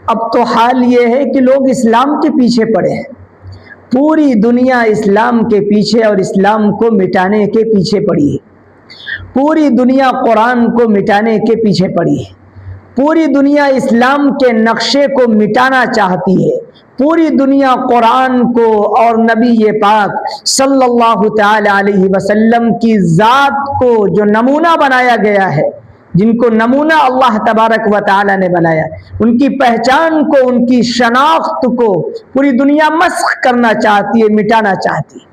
اب تو حال یہ ہے کہ لوگ اسلام کے پیچھے پڑے ہیں، پوری دنیا اسلام کے پیچھے اور اسلام کو مٹانے کے پیچھے پڑی ہے، پوری دنیا قرآن کو مٹانے کے پیچھے پڑی ہے، پوری دنیا اسلام کے نقشے کو مٹانا چاہتی ہے، پوری دنیا قرآن کو اور نبی پاک صلی اللہ تعالی علیہ وسلم کی ذات کو جو نمونہ بنایا گیا ہے، جن کو نمونہ اللہ تبارک و تعالی نے بنایا، ان کی پہچان کو، ان کی شناخت کو پوری دنیا مسخ کرنا چاہتی ہے، مٹانا چاہتی ہے۔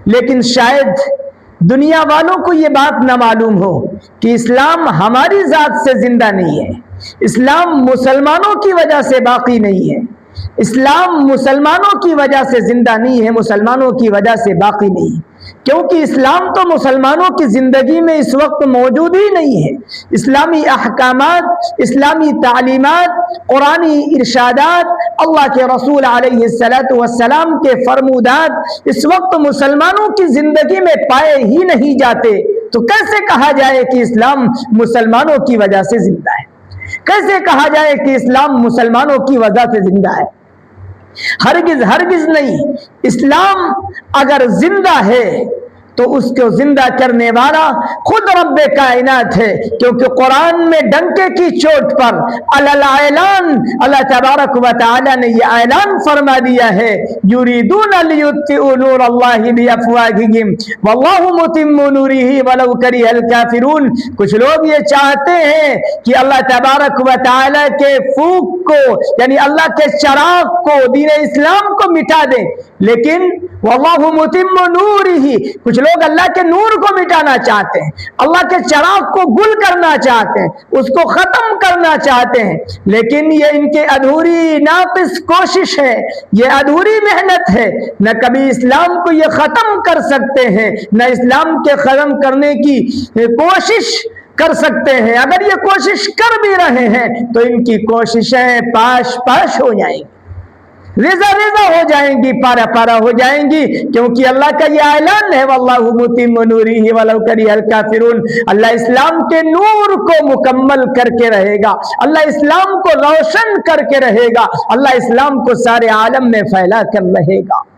لیکن شاید دنیا والوں کو یہ بات نہ معلوم ہو کہ اسلام ہماری ذات سے زندہ نہیں ہے، اسلام مسلمانوں کی وجہ سے باقی نہیں ہے، اسلام مسلمانوں کی وجہ سے زندہ نہیں ہے، مسلمانوں کی وجہ سے باقی نہیں ہے، کیونکہ اسلام تو مسلمانوں کی زندگی میں اس وقت موجود ہی نہیں ہے۔ اسلامی احکامات، اسلامی تعلیمات، قرآنی ارشادات، اللہ کے رسول علیہ السلام کے فرمودات اس وقت مسلمانوں کی زندگی میں پائے ہی نہیں جاتے، تو کیسے کہا جائے کہ اسلام مسلمانوں کی وجہ سے زندہ ہے؟ کیسے کہا جائے کہ اسلام مسلمانوں کی وجہ سے زندہ ہے؟ ہرگز ہرگز نہیں۔ اسلام اگر زندہ ہے تو اس کو زندہ کرنے والا خود رب کائنات ہے، کیونکہ قرآن میں ڈنکے کی چوٹ پر اعلان اللہ تبارک و تعالی نے یہ اعلان فرما دیا ہے، یریدون لیطفئوا نور اللہ بافواہہم واللہ متم نورہ ولو کرہ الکافرون۔ کچھ لوگ یہ چاہتے ہیں کہ اللہ تبارک و تعالی کے پھونک کو، یعنی اللہ کے چراغ کو، دین اسلام کو مٹا دیں، لیکن واللہ متم نورہ، کچھ لوگ اللہ کے نور کو مٹانا چاہتے ہیں، اللہ کے چراغ کو گل کرنا چاہتے ہیں، اس کو ختم کرنا چاہتے ہیں، لیکن یہ ان کے ادھوری ناقص کوشش ہے، یہ ادھوری محنت ہے، نہ کبھی اسلام کو یہ ختم کر سکتے ہیں، نہ اسلام کے ختم کرنے کی کوشش کر سکتے ہیں۔ اگر یہ کوشش کر بھی رہے ہیں تو ان کی کوششیں پاش پاش ہو جائیں گی، ریزہ ریزہ ہو جائیں گی، پارا پارا ہو جائیں گی، کیونکہ اللہ کا یہ اعلان ہے واللہ متم نورہ ولو کرہ الکافرون۔ اللہ اسلام کے نور کو مکمل کر کے رہے گا، اللہ اسلام کو روشن کر کے رہے گا، اللہ اسلام کو سارے عالم میں پھیلا کر رہے گا۔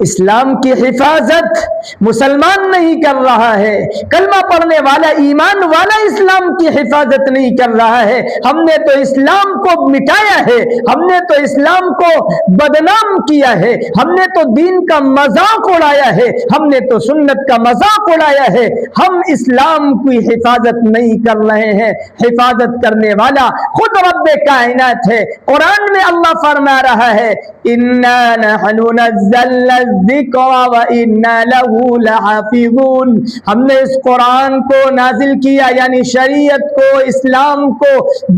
اسلام کی حفاظت مسلمان نہیں کر رہا ہے، کلمہ پڑھنے والا، ایمان والا اسلام کی حفاظت نہیں کر رہا ہے۔ ہم نے تو اسلام کو مٹایا ہے، ہم نے تو اسلام کو بدنام کیا ہے، ہم نے تو دین کا مذاق اڑایا ہے، ہم نے تو سنت کا مذاق اڑایا ہے، ہم اسلام کی حفاظت نہیں کر رہے ہیں۔ حفاظت کرنے والا خود رب کائنات ہے۔ قرآن میں اللہ فرما رہا ہے اِنَّا نَحْنُ نَزَّلْنَا الذِّكْرَ وَإِنَّا لَهُ لَحَافِظُونَ۔ ہم نے اس قرآن کو نازل کیا، یعنی شریعت کو، اسلام کو،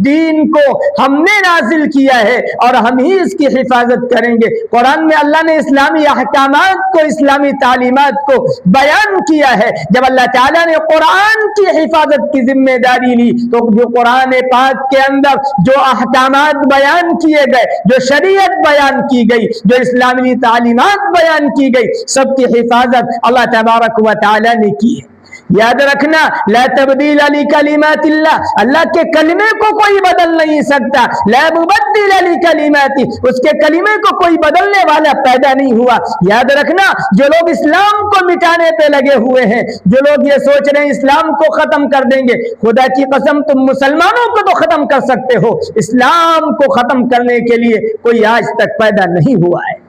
دین کو ہم نے نازل کیا ہے اور ہم ہی اس کی حفاظت کریں گے۔ قرآن میں اللہ نے اسلامی احکامات کو، اسلامی تعلیمات کو بیان کیا ہے۔ جب اللہ تعالیٰ نے قرآن کی حفاظت کی ذمہ داری لی تو جو قرآن پاک کے اندر جو احکامات بیان کیے گئے، جو شریعت بیان کی گئی، جو اسلامی تعلیمات بیان کی گئی، سب کی حفاظت اللہ تبارک و تعالی نے کی ہے۔ یاد رکھنا، لا تبدیل لکلمات اللہ، اللہ کے کلمے کو کوئی بدل نہیں سکتا، لا مبدل لکلماتی، اس کے کلمے کو کوئی بدلنے والا پیدا نہیں ہوا۔ یاد رکھنا، جو لوگ اسلام کو مٹانے پہ لگے ہوئے ہیں، جو لوگ یہ سوچ رہے ہیں اسلام کو ختم کر دیں گے، خدا کی قسم تم مسلمانوں کو تو ختم کر سکتے ہو، اسلام کو ختم کرنے کے لیے کوئی آج تک پیدا نہیں ہوا ہے۔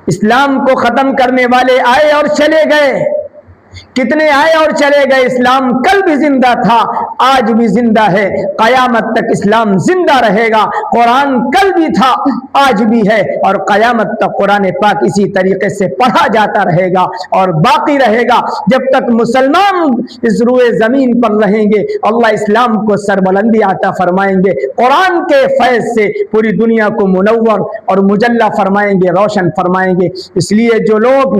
اسلام کو ختم کرنے والے آئے اور چلے گئے، کتنے آئے اور چلے گئے۔ اسلام کل بھی زندہ تھا، آج بھی زندہ ہے، قیامت تک اسلام زندہ رہے گا۔ قرآن کل بھی تھا، آج بھی ہے، اور قیامت تک قرآن پاک اسی طریقے سے پڑھا جاتا رہے گا اور باقی رہے گا۔ جب تک مسلمان اس روئے زمین پر رہیں گے، اللہ اسلام کو سربلندی عطا فرمائیں گے، قرآن کے فیض سے پوری دنیا کو منور اور مجلہ فرمائیں گے، روشن فرمائیں گے۔ اس لیے جو لوگ